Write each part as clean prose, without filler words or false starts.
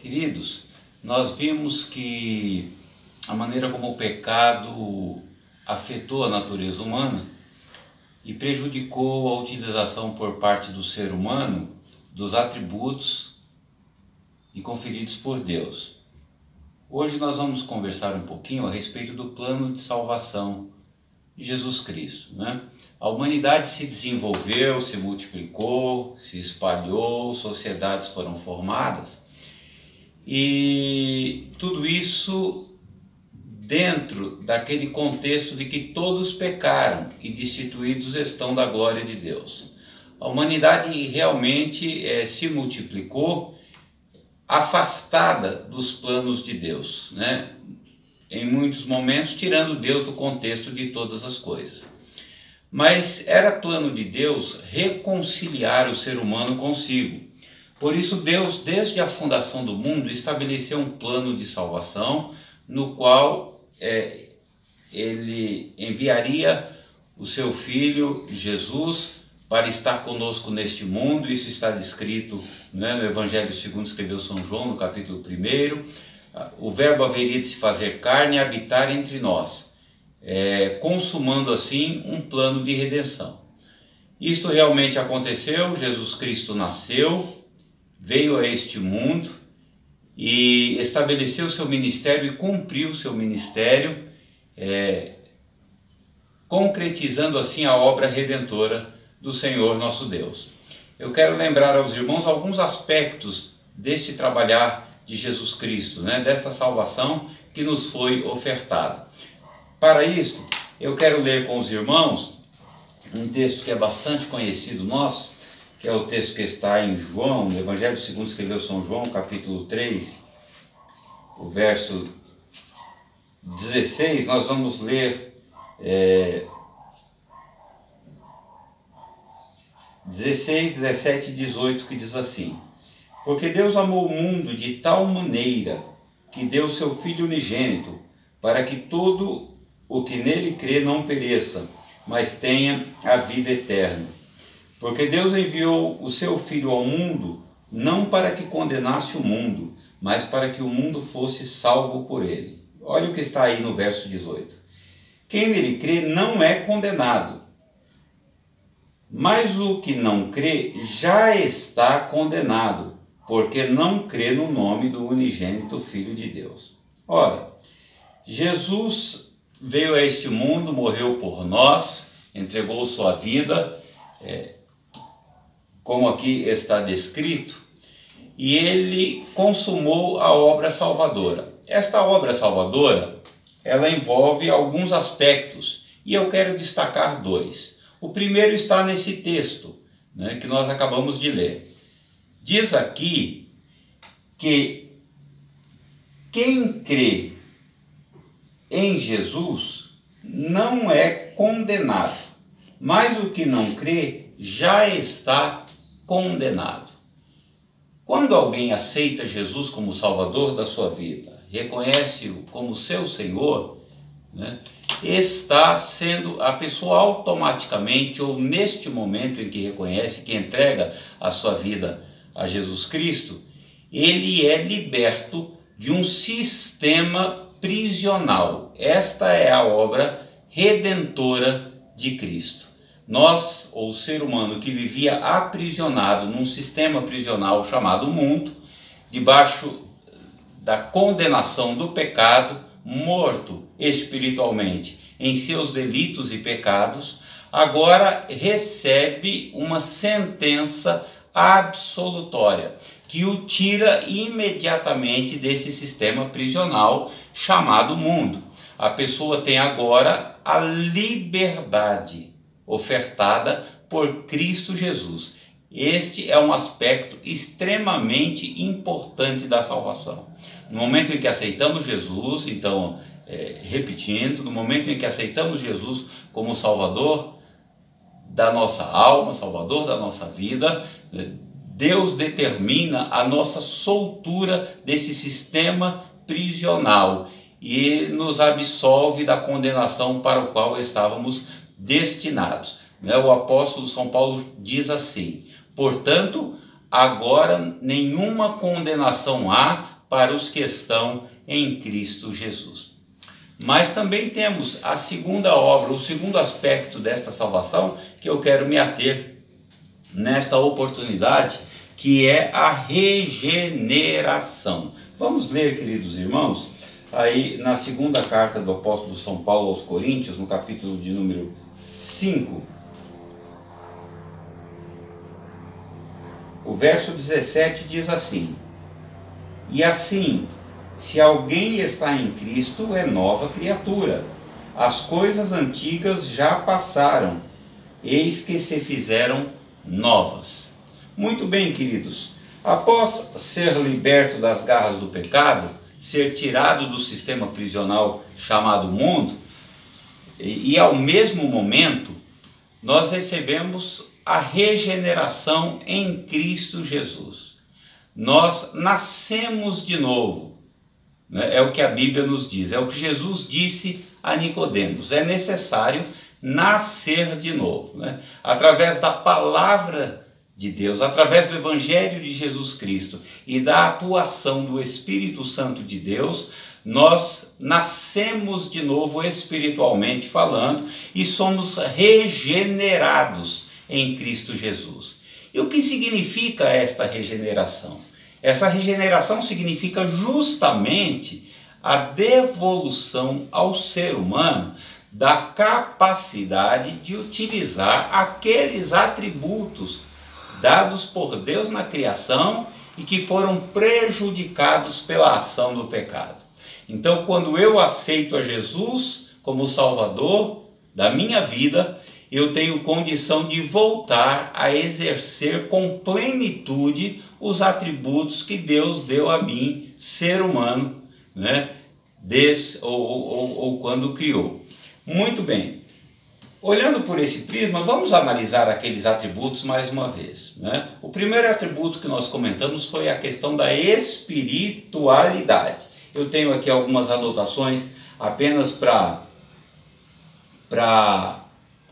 Queridos, nós vimos que a maneira como o pecado afetou a natureza humana e prejudicou a utilização por parte do ser humano dos atributos e conferidos por Deus. Hoje nós vamos conversar um pouquinho a respeito do plano de salvação de Jesus Cristo, né? A humanidade se desenvolveu, se multiplicou, se espalhou, sociedades foram formadas e tudo isso dentro daquele contexto de que todos pecaram e destituídos estão da glória de Deus. A humanidade realmente se multiplicou afastada dos planos de Deus, né? Em muitos momentos tirando Deus do contexto de todas as coisas. Mas era plano de Deus reconciliar o ser humano consigo. Por isso Deus, desde a fundação do mundo, estabeleceu um plano de salvação no qual ele enviaria o seu Filho Jesus para estar conosco neste mundo. Isso está descrito, né, no Evangelho segundo escreveu São João, no capítulo 1. O verbo haveria de se fazer carne e habitar entre nós, consumando assim um plano de redenção. Isto realmente aconteceu. Jesus Cristo nasceu, veio a este mundo e estabeleceu seu ministério e cumpriu seu ministério, concretizando assim a obra redentora do Senhor nosso Deus. Eu quero lembrar aos irmãos alguns aspectos deste trabalhar de Jesus Cristo, né, desta salvação que nos foi ofertada. Para isso, eu quero ler com os irmãos um texto que é bastante conhecido nosso, que é o texto que está em João, no Evangelho segundo escreveu São João, capítulo 3, o verso 16, nós vamos ler 16, 17 e 18, que diz assim: Porque Deus amou o mundo de tal maneira que deu seu Filho unigênito, para que todo o que nele crê não pereça, mas tenha a vida eterna. Porque Deus enviou o seu Filho ao mundo, não para que condenasse o mundo, mas para que o mundo fosse salvo por ele. Olha o que está aí no verso 18. Quem nele crê não é condenado, mas o que não crê já está condenado, porque não crê no nome do unigênito Filho de Deus. Ora, Jesus veio a este mundo, morreu por nós, entregou sua vida, como aqui está descrito, e ele consumou a obra salvadora. Esta obra salvadora, ela envolve alguns aspectos, e eu quero destacar dois. O primeiro está nesse texto, né, que nós acabamos de ler. Diz aqui que quem crê em Jesus não é condenado, mas o que não crê já está condenado. Quando alguém aceita Jesus como Salvador da sua vida, reconhece-o como seu Senhor, né, está sendo a pessoa automaticamente, ou neste momento em que reconhece, que entrega a sua vida a Jesus Cristo, ele é liberto de um sistema prisional. Esta é a obra redentora de Cristo. Nós, ou o ser humano que vivia aprisionado num sistema prisional chamado mundo, debaixo da condenação do pecado, morto espiritualmente em seus delitos e pecados, agora recebe uma sentença absolutória que o tira imediatamente desse sistema prisional chamado mundo. A pessoa tem agora a liberdade ofertada por Cristo Jesus. Este é um aspecto extremamente importante da salvação. No momento em que aceitamos Jesus, então, repetindo, no momento em que aceitamos Jesus como Salvador da nossa alma, Salvador da nossa vida, Deus determina a nossa soltura desse sistema prisional e nos absolve da condenação para o qual estávamos destinados. O apóstolo São Paulo diz assim: portanto, agora nenhuma condenação há para os que estão em Cristo Jesus. Mas também temos a segunda obra, o segundo aspecto desta salvação, que eu quero me ater nesta oportunidade, que é a regeneração. Vamos ler, queridos irmãos, aí na segunda carta do apóstolo São Paulo aos Coríntios, no capítulo de número 5, o verso 17 diz assim: e assim, se alguém está em Cristo, é nova criatura. As coisas antigas já passaram, eis que se fizeram novas. Muito bem, queridos. Após ser liberto das garras do pecado, ser tirado do sistema prisional chamado mundo, e ao mesmo momento, nós recebemos a regeneração em Cristo Jesus. Nós nascemos de novo. É o que a Bíblia nos diz, é o que Jesus disse a Nicodemos. É necessário nascer de novo, né? Através da palavra de Deus, através do Evangelho de Jesus Cristo e da atuação do Espírito Santo de Deus, nós nascemos de novo espiritualmente falando e somos regenerados em Cristo Jesus. E o que significa esta regeneração? Essa regeneração significa justamente a devolução ao ser humano da capacidade de utilizar aqueles atributos dados por Deus na criação e que foram prejudicados pela ação do pecado. Então, quando eu aceito a Jesus como Salvador da minha vida, eu tenho condição de voltar a exercer com plenitude os atributos que Deus deu a mim, ser humano, né? ou quando criou. Muito bem. Olhando por esse prisma, vamos analisar aqueles atributos mais uma vez, né? O primeiro atributo que nós comentamos foi a questão da espiritualidade. Eu tenho aqui algumas anotações apenas para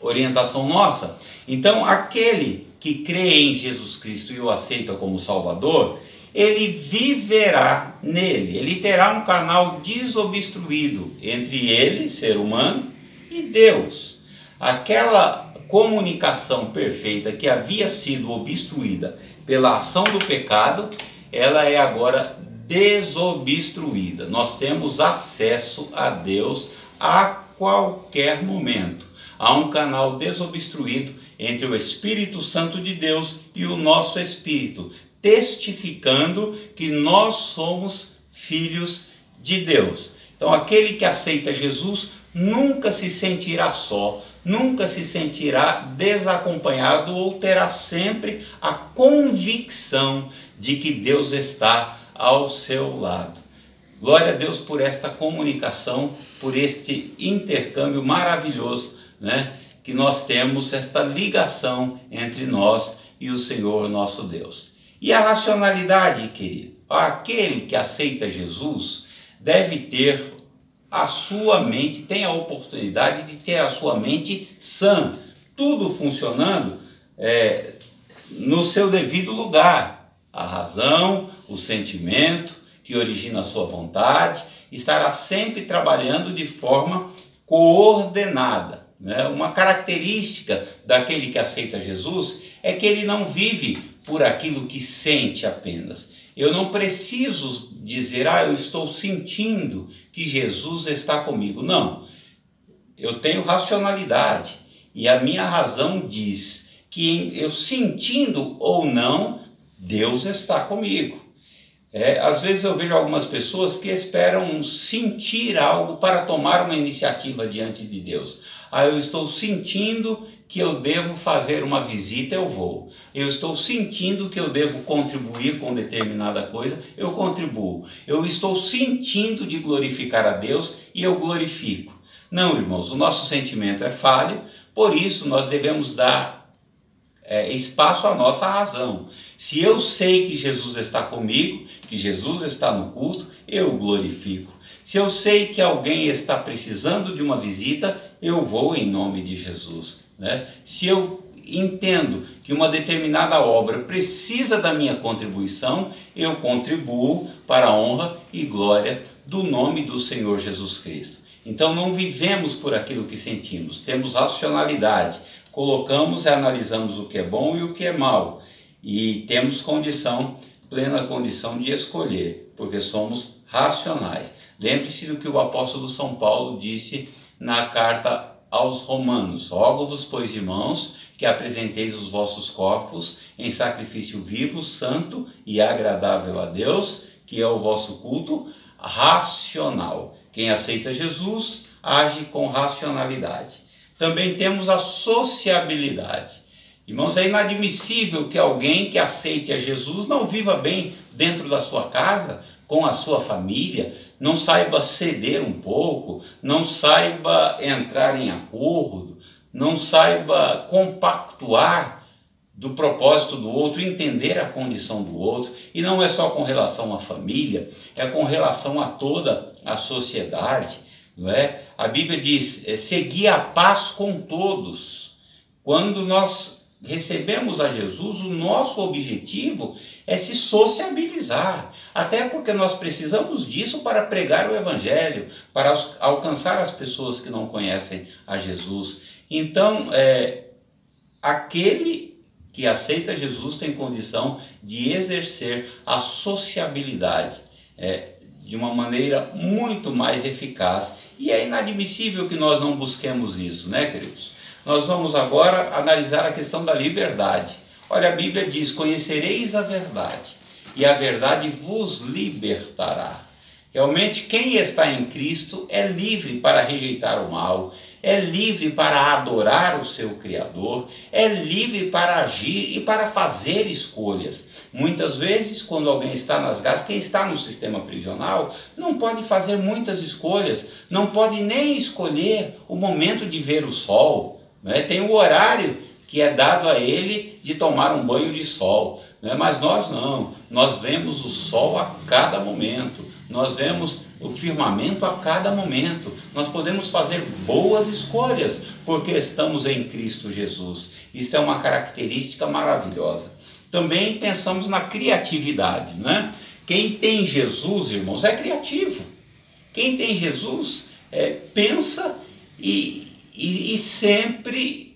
orientação nossa. Então, aquele que crê em Jesus Cristo e o aceita como Salvador, ele viverá nele, ele terá um canal desobstruído entre ele, ser humano, e Deus. Aquela comunicação perfeita que havia sido obstruída pela ação do pecado, ela é agora desobstruída. Nós temos acesso a Deus a qualquer momento. Há um canal desobstruído entre o Espírito Santo de Deus e o nosso espírito, testificando que nós somos filhos de Deus. Então, aquele que aceita Jesus nunca se sentirá só, nunca se sentirá desacompanhado ou terá sempre a convicção de que Deus está ao seu lado. Glória a Deus por esta comunicação, por este intercâmbio maravilhoso, né? Que nós temos esta ligação entre nós e o Senhor nosso Deus. E a racionalidade, querido? Aquele que aceita Jesus deve ter a sua mente, tem a oportunidade de ter a sua mente sã, tudo funcionando no seu devido lugar. A razão, o sentimento que origina a sua vontade, estará sempre trabalhando de forma coordenada. Uma característica daquele que aceita Jesus é que ele não vive por aquilo que sente apenas. Eu não preciso dizer, eu estou sentindo que Jesus está comigo. Não, eu tenho racionalidade e a minha razão diz que eu sentindo ou não, Deus está comigo. Às vezes eu vejo algumas pessoas que esperam sentir algo para tomar uma iniciativa diante de Deus. Eu estou sentindo que eu devo fazer uma visita, eu vou. Eu estou sentindo que eu devo contribuir com determinada coisa, eu contribuo. Eu estou sentindo de glorificar a Deus e eu glorifico. Não, irmãos, o nosso sentimento é falho, por isso nós devemos dar espaço à nossa razão. Se eu sei que Jesus está comigo, que Jesus está no culto, eu glorifico. Se eu sei que alguém está precisando de uma visita, eu vou em nome de Jesus. né? Se eu entendo que uma determinada obra precisa da minha contribuição, eu contribuo para a honra e glória do nome do Senhor Jesus Cristo. Então não vivemos por aquilo que sentimos, temos racionalidade, colocamos e analisamos o que é bom e o que é mal, e temos plena condição de escolher, porque somos racionais. Lembre-se do que o apóstolo São Paulo disse na carta aos Romanos: rogo-vos, pois, irmãos, que apresenteis os vossos corpos em sacrifício vivo, santo e agradável a Deus, que é o vosso culto racional. Quem aceita Jesus age com racionalidade. Também temos a sociabilidade. Irmãos, é inadmissível que alguém que aceite a Jesus não viva bem dentro da sua casa, com a sua família, não saiba ceder um pouco, não saiba entrar em acordo, não saiba compactuar do propósito do outro, entender a condição do outro. E não é só com relação à família, é com relação a toda a sociedade, não é? A Bíblia diz: segui a paz com todos. Quando nós recebemos a Jesus, o nosso objetivo é se sociabilizar, até porque nós precisamos disso para pregar o Evangelho, para alcançar as pessoas que não conhecem a Jesus. Então, aquele que aceita Jesus tem condição de exercer a sociabilidade de uma maneira muito mais eficaz, e é inadmissível que nós não busquemos isso, né, queridos? Nós vamos agora analisar a questão da liberdade. Olha, a Bíblia diz: conhecereis a verdade, e a verdade vos libertará. Realmente, quem está em Cristo é livre para rejeitar o mal, é livre para adorar o seu Criador, é livre para agir e para fazer escolhas. Muitas vezes, quando alguém está nas garras, quem está no sistema prisional não pode fazer muitas escolhas, não pode nem escolher o momento de ver o sol. Tem o horário que é dado a ele de tomar um banho de sol, mas nós não, nós vemos o sol a cada momento, nós vemos o firmamento a cada momento, nós podemos fazer boas escolhas porque estamos em Cristo Jesus. Isso é uma característica maravilhosa. Também pensamos na criatividade, né? Quem tem Jesus, irmãos, é criativo. Quem tem Jesus pensa e sempre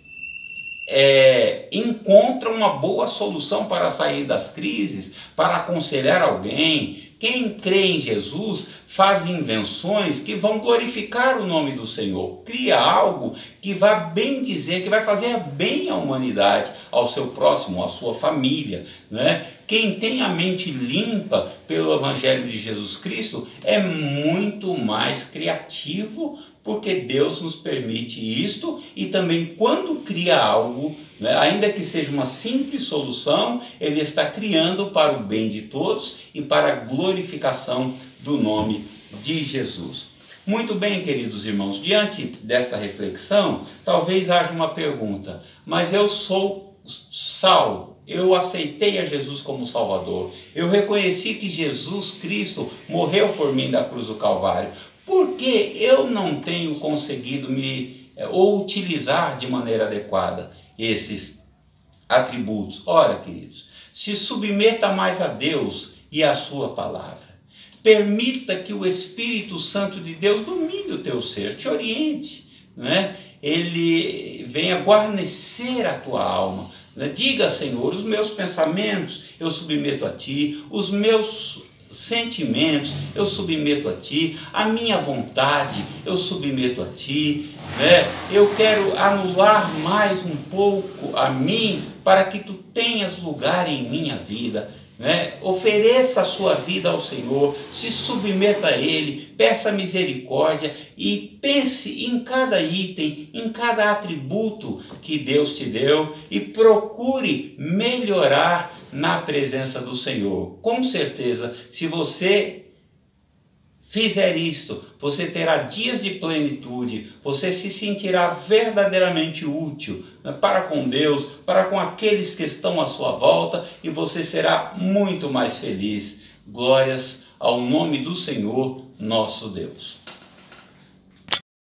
encontra uma boa solução para sair das crises, para aconselhar alguém. Quem crê em Jesus faz invenções que vão glorificar o nome do Senhor, cria algo que vai bem dizer, que vai fazer bem à humanidade, ao seu próximo, à sua família, né? Quem tem a mente limpa pelo Evangelho de Jesus Cristo é muito mais criativo, porque Deus nos permite isto, e também quando cria algo, né, ainda que seja uma simples solução, Ele está criando para o bem de todos e para a glorificação do nome de Jesus. Muito bem, queridos irmãos, diante desta reflexão, talvez haja uma pergunta: mas eu sou salvo, eu aceitei a Jesus como Salvador, eu reconheci que Jesus Cristo morreu por mim na cruz do Calvário, por que eu não tenho conseguido ou utilizar de maneira adequada esses atributos? Ora, queridos, se submeta mais a Deus e à sua palavra. Permita que o Espírito Santo de Deus domine o teu ser, te oriente, né? Ele venha guarnecer a tua alma. Diga: Senhor, os meus pensamentos eu submeto a Ti, os meus sentimentos eu submeto a Ti, a minha vontade eu submeto a Ti, né? Eu quero anular mais um pouco a mim para que Tu tenhas lugar em minha vida, né? Ofereça a sua vida ao Senhor, se submeta a Ele, peça misericórdia e pense em cada item, em cada atributo que Deus te deu, e procure melhorar na presença do Senhor. Com certeza, se você fizer isto, você terá dias de plenitude, você se sentirá verdadeiramente útil, né, para com Deus, para com aqueles que estão à sua volta, e você será muito mais feliz. Glórias ao nome do Senhor, nosso Deus.